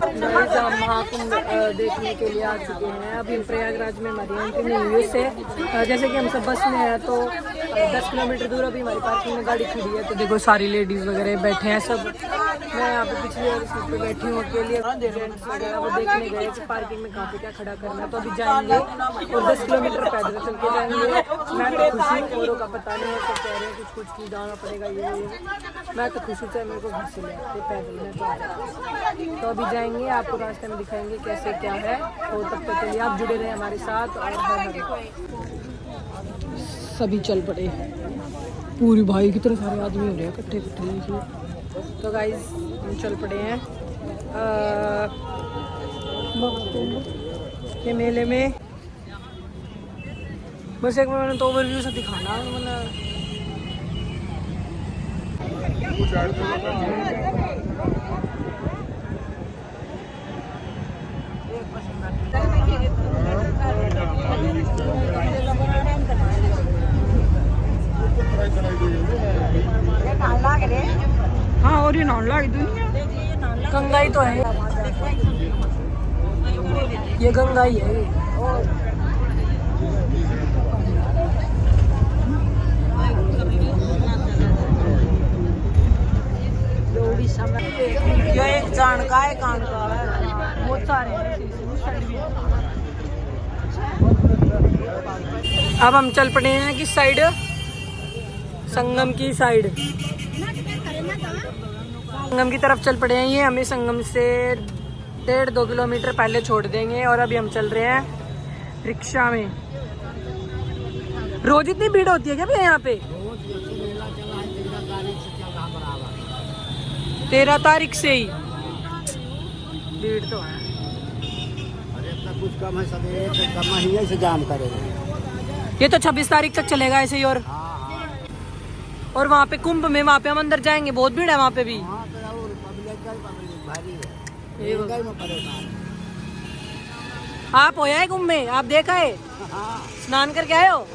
Guys हम महाकुंभ देखने के लिए आ चुके हैं। अभी प्रयागराज में हमारी एंट्री नहीं हुई उससे। जैसे कि हम सब बस में हैं तो 10 किलोमीटर दूर अभी हमारी पार्किंग में गाड़ी खड़ी है। तो देखो सारी लेडीज़ वगैरह बैठे हैं सब। मैं यहाँ पे पिछली वाली सीट पे बैठी हूँ अकेले। जेंट्स वगैरह वो देखने गए कि पार्किंग में कहाँ पे क्या खड़ा करना है। तो अभी जाएंगे और 10 किलोमीटर पैदल चल के जाएंगे। मैं तो खुशी हूँ, औरों का पता नहीं है, सब कह रहे हैं कुछ की जाना पड़ेगा ये। मैं तो खुशी चाहे मेरे को घर से ले आते पैदल में तो आ जाता। तो अभी जाएंगे, आपको रास्ते में दिखाएंगे कैसे क्या है। तो तब तक के लिए आप जुड़े रहे हमारे साथ। और सभी चल पड़े, पूरी भाई कितने सारे आदमी हो रहे हैं इकट्ठे इकट्ठे। तो गाइस हम चल पड़े हैं के मेले में। बस एक मैंने तो ओवरव्यू से दिखाना मतलब हाँ। और ये नान लाग दुनिया गंगाई तो है, ये गंगाई है। ये एक जान का है, कान का है, बहुत सारे हैं। अब हम चल पड़े हैं किस साइड, संगम की साइड। संगम की तरफ चल पड़े हैं। ये हमें संगम से 1.5-2 किलोमीटर पहले छोड़ देंगे। और अभी हम चल रहे हैं रिक्शा में। रोज इतनी भीड़ होती है क्या भैया यहाँ पे? 13 तारीख से ही भीड़ तो है। कुछ कम है, सब एक महीने से जाम करेगा। ये तो 26 तारीख तक चलेगा ऐसे ही। और वहाँ पे कुंभ में, वहाँ पे हम अंदर जाएंगे, बहुत भीड़ है वहाँ पे भी। आप हो है कुंभ में, आप देखा है? स्नान करके आए हो?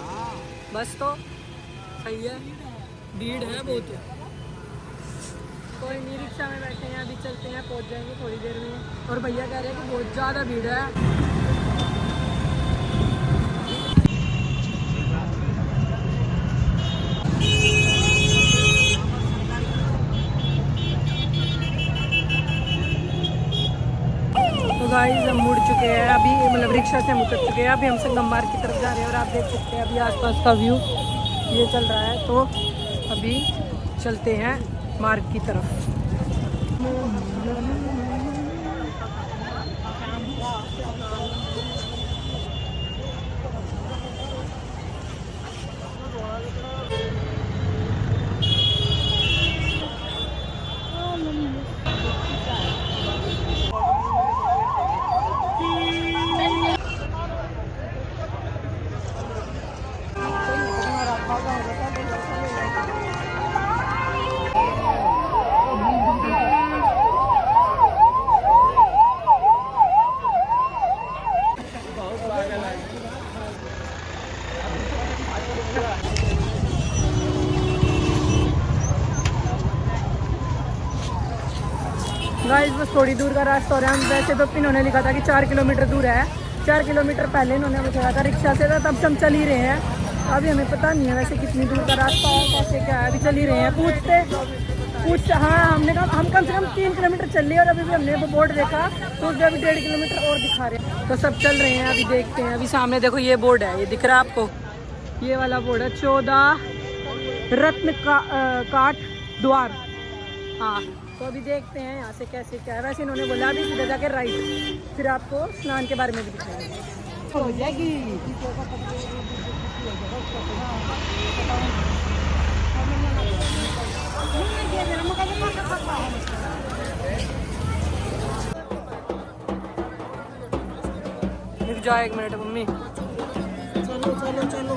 बस तो सही है, भीड़ है बहुत। कोई नहीं, रिक्शा में बैठे हैं, अभी चलते हैं, पहुँच जाएंगे थोड़ी देर में। और भैया कह रहे हैं कि बहुत ज़्यादा भीड़ है। तो गाइस हम मुड़ चुके हैं अभी, मतलब रिक्शा से हम उतर चुके हैं। अभी हम संगम मार्ग की तरफ जा रहे हैं। और आप देख सकते हैं अभी आसपास का व्यू ये चल रहा है। तो अभी चलते हैं मार्ग की तरफ। गाइस बस थोड़ी दूर का रास्ता हो रहा है। वैसे तो इन्होंने लिखा था कि 4 किलोमीटर दूर है। 4 किलोमीटर पहले इन्होंने बताया था रिक्शा से, तब से हम चल ही रहे हैं। अभी हमें पता नहीं है वैसे कितनी दूर का रास्ता है, कैसे क्या है। अभी चल ही रहे हैं, पूछते हाँ। हमने कहा हम कम से कम 3 किलोमीटर चल लिए। और अभी भी हमने वो बोर्ड देखा तो उसमें अभी 1.5 किलोमीटर और दिखा रहे हैं। तो सब चल रहे हैं, अभी देखते हैं। अभी सामने देखो ये बोर्ड है, ये दिख रहा है आपको? ये वाला बोर्ड है 14 रत्न काट द्वार। हाँ, तो अभी देखते हैं यहाँ से कैसे क्या है। वैसे इन्होंने बोला अभी सीधा जाके राइट, फिर आपको स्नान के बारे में भी दिखाएंगे। हो जाएगी रुक जाओ 1 मिनट मम्मी। चलो चलो चलो।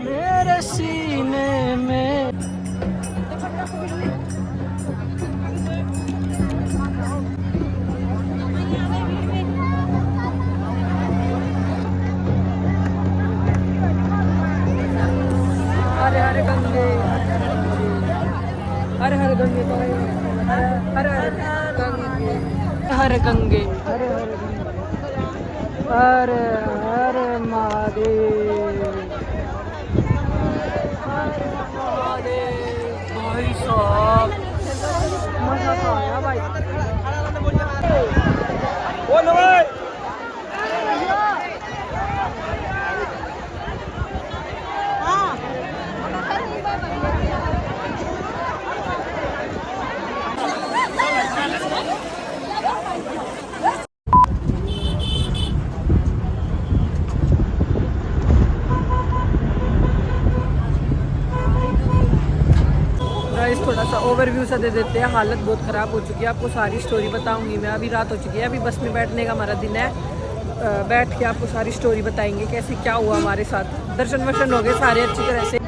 मेरे सीने में गंगे, हरे हरे गंगे, हरे हरे महादेव, हरे महादेव। भाई साहब मजा तो आया भाई। गाइस थोड़ा सा ओवरव्यू सा दे देते हैं। हालत बहुत ख़राब हो चुकी है, आपको सारी स्टोरी बताऊंगी मैं। अभी रात हो चुकी है, अभी बस में बैठने का हमारा दिन है। बैठ के आपको सारी स्टोरी बताएंगे कैसे क्या हुआ हमारे साथ। दर्शन वर्शन हो गए सारे अच्छी तरह से।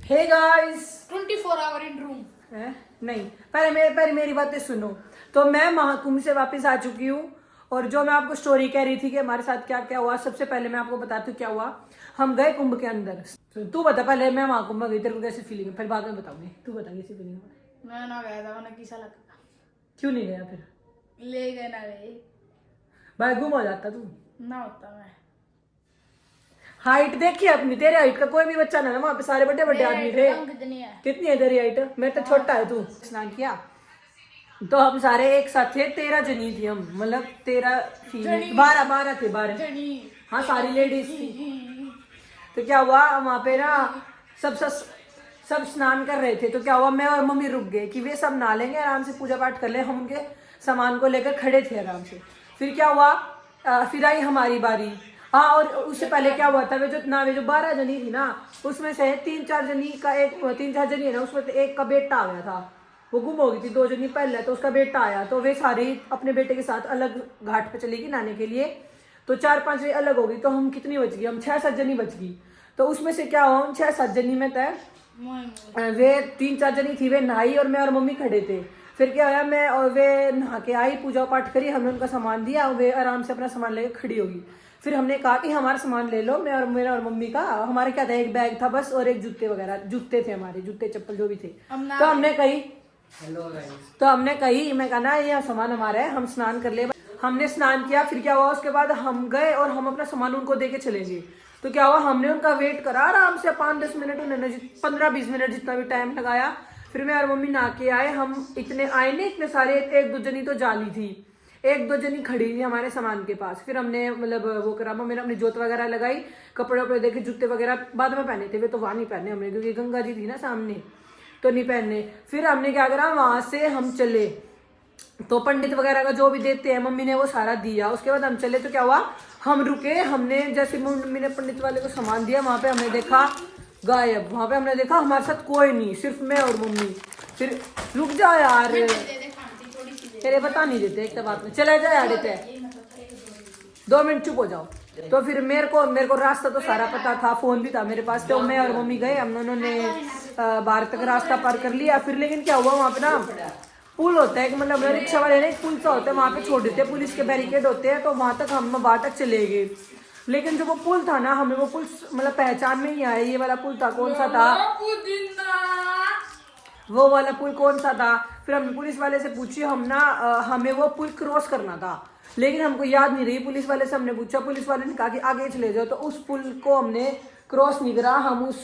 Hey guys 24 hour in room. नहीं, पहले मेरी बातें सुनो। तो मैं महाकुंभ से वापस आ चुकी हूँ और जो मैं आपको स्टोरी कह रही थी कि हमारे साथ क्या क्या हुआ, सबसे पहले मैं आपको बताती हूँ क्या हुआ। हम गए कुंभ के अंदर। तू बता पहले, मैं महाकुंभ में गई, तेरे को कैसी फीलिंग है, फिर बाद में बताऊंगी। तू बता कैसी फीलिंग है। मैं ना गया था, मैंने किसा लगा। क्यों नहीं गया फिर? ले गए ना गए भाई गुम हो जाता तू ना होता। मैं हाइट देखी अपनी, तेरे हाइट का कोई भी बच्चा ना, वहाँ पे सारे बड़े बड़े आदमी थे। कितनी है? कितनी है तेरी हाइट? मैं तो छोटा है। तू स्नान किया तो हम सारे एक साथ थे, 13 जनी थी हम, मतलब 13 फीमेल, 12 थे 12। हाँ सारी लेडीज थी। तो क्या हुआ वहाँ पे ना, सब स्नान कर रहे थे। तो क्या हुआ, मैं और मम्मी रुक गए कि वे सब नहा लेंगे, आराम से पूजा पाठ कर ले। हम उनके सामान को लेकर खड़े थे आराम से। फिर क्या हुआ, फिर आई हमारी बारी। हाँ, और उससे पहले क्या हुआ था, वे जो 12 जनी थी ना, उसमें से 3-4 जनी है ना, उसमें एक का बेटा आ गया था। वो गुम हो गई थी 2 जनी पहले, तो उसका बेटा आया। तो वे सारी अपने बेटे के साथ अलग घाट पे चली गई नहाने के लिए। तो 4-5 अलग हो गई। तो हम कितनी बच गई, हम 6-7 जनी बच गई। तो उसमें से क्या हुआ, हम 6-7 जनी में तय वे 3-4 जनी थी, वे नहाई और मैं और मम्मी खड़े थे। फिर क्या हुआ, मैं और वे नहा के आई, पूजा पाठ करी, हमने उनका सामान दिया, वे आराम से अपना सामान लेकर खड़ी होगी। फिर हमने कहा कि हमारा सामान ले लो, मेरा और मम्मी का। हमारे क्या था, एक बैग था बस और एक जूते थे हमारे, जूते चप्पल जो भी थे। तो हमने कही तो हमने कही, मैं कहा ना ये सामान हमारा है, हम स्नान कर ले। हमने स्नान किया, फिर क्या हुआ उसके बाद हम गए और हम अपना सामान उनको दे के चले गए। तो क्या हुआ, हमने उनका वेट करा आराम से 5-10 मिनट, उन्होंने 15-20 मिनट जितना भी टाइम लगाया। फिर मैं और मम्मी नहा के आए। हम इतने आए नहीं, इतने सारे, 1-2 जनी तो जाली थी, 1-2 जनी खड़ी थी हमारे सामान के पास। फिर हमने मतलब वो करा, मम्मी ने अपनी जोत वगैरह लगाई, कपड़े वपड़े देखे, जूते वगैरह बाद में पहने थे, वे तो वहां नहीं पहने हमने क्योंकि गंगा जी थी ना सामने, तो नहीं पहने। फिर हमने क्या करा, वहां से हम चले, तो पंडित वगैरह का जो भी देते हैं मम्मी ने वो सारा दिया। उसके बाद हम चले, तो क्या हुआ, हम रुके, हमने जैसे मम्मी ने पंडित वाले को सामान दिया, वहां पे हमने देखा गायब। वहां पे हमने देखा हमारे साथ कोई नहीं, सिर्फ मैं और मम्मी। फिर रुक जाओ यार, तेरे बता नहीं देते एक बात में, चले जाए यार, देते 2 मिनट चुप हो जाओ। तो फिर मेरे को रास्ता तो सारा पता था, फोन भी था मेरे पास, तो मैं और मम्मी गए, हम दोनों ने बाहर तक रास्ता पार कर लिया। फिर लेकिन क्या हुआ, वहां पे ना पुल होता है, मतलब रिक्शा वाले ने एक पुल सा होता है, वहां पे छोड़ देते हैं, पुलिस के बैरिकेड होते हैं, तो वहां तक हम वहां तक चले गए। लेकिन जो वो पुल था ना, हमें वो पुल मतलब पहचान में नहीं आया, ये वाला पुल था, कौन सा था वो वाला पुल, कौन सा था। फिर हमने पुलिस वाले से पूछी, हम ना हमें वो पुल क्रॉस करना था, लेकिन हमको याद नहीं रही। पुलिस वाले से हमने पूछा, पुलिस वाले ने कहा कि आगे चले जाओ, तो उस पुल को हमने क्रॉस नहीं करा, हम उस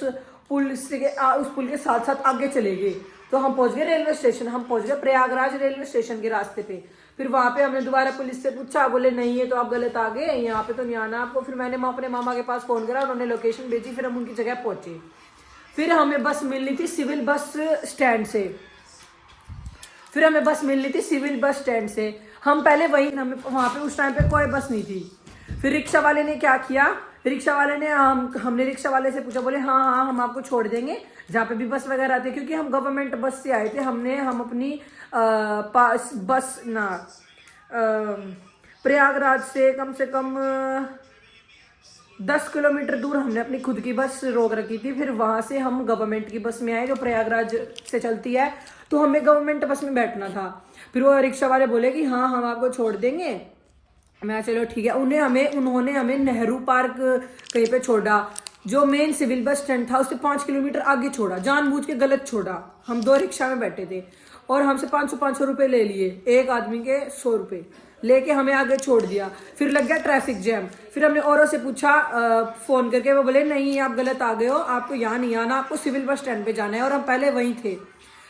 पुल के साथ साथ आगे चले गए। तो हम पहुंच गए रेलवे स्टेशन, हम पहुंच गए प्रयागराज रेलवे स्टेशन के रास्ते पे। फिर वहां पे हमने दोबारा पुलिस से पूछा, बोले नहीं ये तो आप गलत आ गए, यहाँ पे तो नहीं आना आपको। फिर मैंने अपने मामा के पास फोन करा, उन्होंने लोकेशन भेजी, फिर हम उनकी जगह पहुंचे। फिर हमें बस मिलनी थी सिविल बस स्टैंड से, हम पहले वहीं, हमें वहां पे उस टाइम पे कोई बस नहीं थी। फिर रिक्शा वाले ने क्या किया, रिक्शा वाले ने हमने रिक्शा वाले से पूछा, बोले हाँ हम आपको छोड़ देंगे जहाँ पे भी बस वगैरह थे, क्योंकि हम गवर्नमेंट बस से आए थे। हम अपनी बस ना प्रयागराज से कम 10 किलोमीटर दूर हमने अपनी खुद की बस रोक रखी थी। फिर वहां से हम गवर्नमेंट की बस में आए जो प्रयागराज से चलती है, तो हमें गवर्नमेंट बस में बैठना था। फिर वो रिक्शा वाले बोले कि हाँ हम आपको छोड़ देंगे। मैं चलो ठीक है। उन्होंने हमें नेहरू पार्क कहीं पे छोड़ा, जो मेन सिविल बस स्टैंड था उससे 5 किलोमीटर आगे छोड़ा, जानबूझ के गलत छोड़ा। हम 2 रिक्शा में बैठे थे और हमसे 500 रुपए ले लिए, एक आदमी के 100 रुपए लेके हमें आगे छोड़ दिया। फिर लग गया ट्रैफिक जैम। फिर हमने औरों से पूछा फोन करके, वो बोले नहीं आप गलत आ गए हो, आपको यहाँ नहीं आना, आपको सिविल बस स्टैंड पे जाना है, और हम पहले वहीं थे।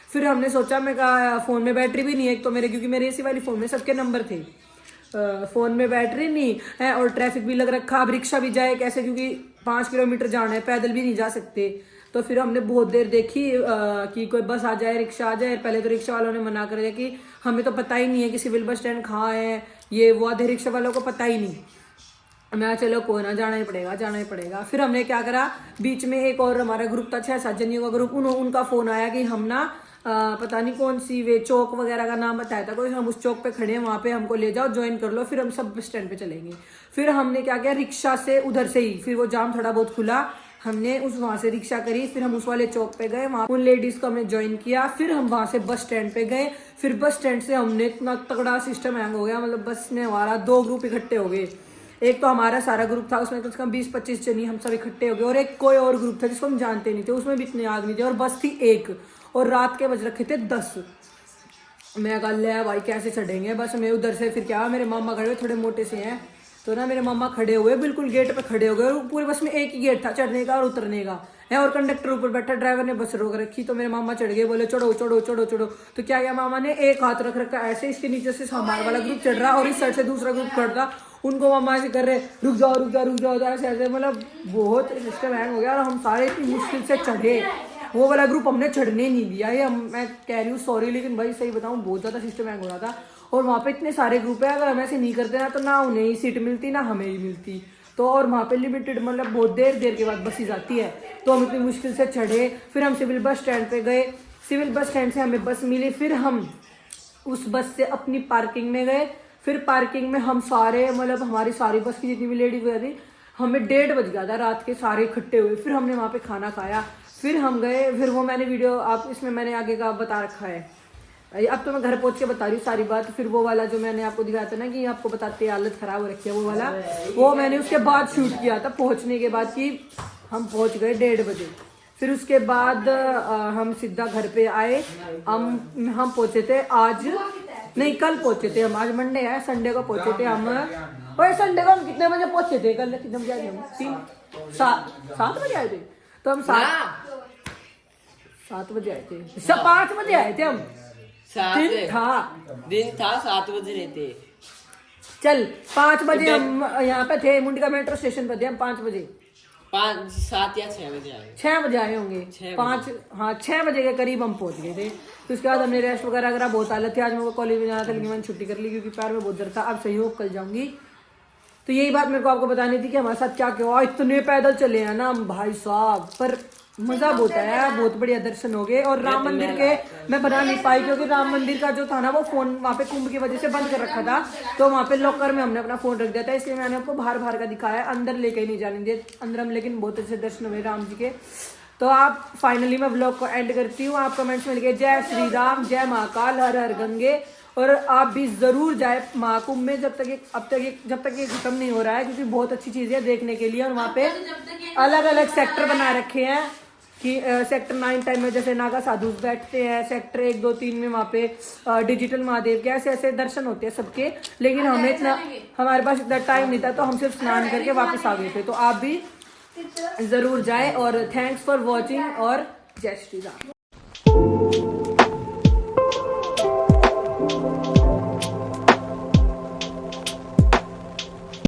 फिर हमने सोचा, मैं कहा फोन में बैटरी भी नहीं है एक तो मेरे, क्योंकि मेरे इसी वाली फोन में सबके नंबर थे, फोन में बैटरी नहीं है और ट्रैफिक भी लग रखा, अब रिक्शा भी जाए कैसे, क्योंकि 5 किलोमीटर जाना है, पैदल भी नहीं जा सकते। तो फिर हमने बहुत देर देखी कि कोई बस आ जाए, रिक्शा आ जाए। पहले तो रिक्शा वालों ने मना कर दिया कि हमें तो पता ही नहीं है कि सिविल बस स्टैंड कहाँ है, ये वो, आधे रिक्शा वालों को पता ही नहीं। मैं चलो कोई ना, जाना ही पड़ेगा। फिर हमने क्या करा, बीच में एक और हमारा ग्रुप था, 6-7 जनियों का ग्रुप, उनका फोन आया कि हम ना पता नहीं कौन सी वे चौक वगैरह का नाम बताया था कोई, हम उस चौक पे खड़े हैं, वहां पे हमको ले जाओ, ज्वाइन कर लो, फिर हम सब बस स्टैंड पे चलेंगे। फिर हमने क्या किया, रिक्शा से उधर से ही, फिर वो जाम थोड़ा बहुत खुला, हमने वहां से रिक्शा करी, फिर हम उस वाले चौक पे गए, वहां उन लेडीज को हमने ज्वाइन किया। फिर हम वहां से बस स्टैंड पे गए। फिर बस स्टैंड से हमने इतना तगड़ा सिस्टम हैंग हो गया, मतलब बस में हमारा 2 ग्रुप इकट्ठे हो गए। एक तो हमारा सारा ग्रुप था, उसमें कम से कम 20-25 जनी हम सब इकट्ठे हो गए, और एक कोई और ग्रुप था जिसको हम जानते नहीं थे, उसमें भी इतने आदमी थे, और बस थी 1 और रात के बज रखे थे 10। मैं कहा ले भाई कैसे चढ़ेंगे बस में। उधर से फिर क्या, मेरे मामा खड़े हुए, थोड़े मोटे से हैं, तो ना मेरे मामा खड़े हुए बिल्कुल गेट पे खड़े हो गए, और पूरी बस में एक ही गेट था चढ़ने का और उतरने का है, और कंडक्टर ऊपर बैठा, ड्राइवर ने बस रोक रखी। तो मेरे मामा चढ़ गए, बोले चढ़ो। तो क्या किया मामा ने, एक हाथ रख रखा ऐसे, इसके नीचे से हमारा वाला ग्रुप चढ़ रहा और इस साइड से दूसरा ग्रुप चढ़ रहा, उनको मामा ऐसे कर रहे रुक जाओ ऐसे, मतलब बहुत सिस्टम हैंग हो गया। और हम सारे इतनी मुश्किल से चढ़े, वो वाला ग्रुप हमने चढ़ने नहीं दिया। ये मैं कह रही हूँ सॉरी, लेकिन भाई सही बताऊँ बहुत ज़्यादा सिस्टम हैंग हो रहा था। और वहाँ पे इतने सारे ग्रुप है, अगर हम ऐसे नहीं करते ना तो ना उन्हें ही सीट मिलती ना हमें ही मिलती। तो और वहाँ पे लिमिटेड, मतलब बहुत देर के बाद बसेज आती है, तो हम इतनी मुश्किल से चढ़े। फिर हम सिविल बस स्टैंड पे गए, सिविल बस स्टैंड से हमें बस मिली, फिर हम उस बस से अपनी पार्किंग में गए। फिर पार्किंग में हम सारे, मतलब हमारी सारी बस की जितनी भी लेडीज थी, हमें 1:30 बज गया था रात के, सारे इकट्ठे हुए। फिर हमने वहाँ पे खाना खाया, फिर हम गए। फिर वो मैंने वीडियो आप इसमें मैंने आगे का बता रखा है, अब तो मैं घर पहुंच के बता रही हूँ सारी बात। फिर वो वाला जो मैंने आपको दिखाया था ना कि आपको बताते हालत खराब हो रखी है, वो वाला वो मैंने उसके बाद शूट किया था, पहुंचने के बाद, कि हम पहुंच गए 1:30 बजे। फिर उसके बाद हम सीधा घर पे आए। हम पहुंचे थे आज, नहीं कल पहुंचे थे हम, आज मंडे है, संडे को पहुंचे थे हम। और संडे को हम कितने बजे पहुंचे थे? कल कितने बजे आए थे हम? 7 बजे आए थे। तो हम 7 बजे आए थे, 5 बजे आए थे हम। दिन था 7 बजे रहते। चल 5 बजे हम यहाँ पे थे, मुंडिका मेट्रो स्टेशन पे थे हम 5 बजे। 7 या 6 बजे आए। 6 बजे आए होंगे, 6 बजे के करीब हम पहुंच गए थे। तो उसके बाद हमने रेस्ट वगैरह करा, बहुत हालत थी। आज मेरे को कॉलेज में जाना था लेकिन मैंने छुट्टी कर ली क्योंकि पैर में बहुत दर्द था। अब सही हो, कल जाऊंगी। तो यही बात मेरे को आपको बतानी थी कि हमारे साथ क्या क्या हुआ। इतने पैदल चले हैं ना हम भाई साहब, पर मजा बहुत आया, बहुत बढ़िया दर्शन हो गए। और राम मंदिर के मैं बना नहीं पाई क्योंकि राम मंदिर का जो था ना वो फोन वहाँ पे कुंभ की वजह से बंद कर रखा था। तो वहाँ पे लॉकर में हमने अपना फोन रख दिया था, इसलिए मैंने आपको बाहर का दिखाया, अंदर लेके नहीं जाने दिए अंदर हम। लेकिन बहुत अच्छे दर्शन हुए राम जी के। तो आप फाइनली मैं व्लॉग को एंड करती हूँ। आप कमेंट्स में लिखिए जय श्री राम, जय महाकाल, हर हर गंगे। और आप भी जरूर जाए महाकुंभ में जब तक ये खत्म नहीं हो रहा है, क्योंकि बहुत अच्छी चीजें है देखने के लिए। और वहाँ पे अलग अलग सेक्टर बना रखे हैं कि सेक्टर 9 10 में जैसे नागा साधु बैठते हैं, सेक्टर 1 2 3 में वहाँ पे डिजिटल महादेव के ऐसे ऐसे दर्शन होते हैं सबके। लेकिन हमारे पास इतना टाइम नहीं था, तो हम सिर्फ स्नान करके वापस आ गए थे। तो आप भी जरूर जाए। और थैंक्स फॉर वॉचिंग और जय श्री राम।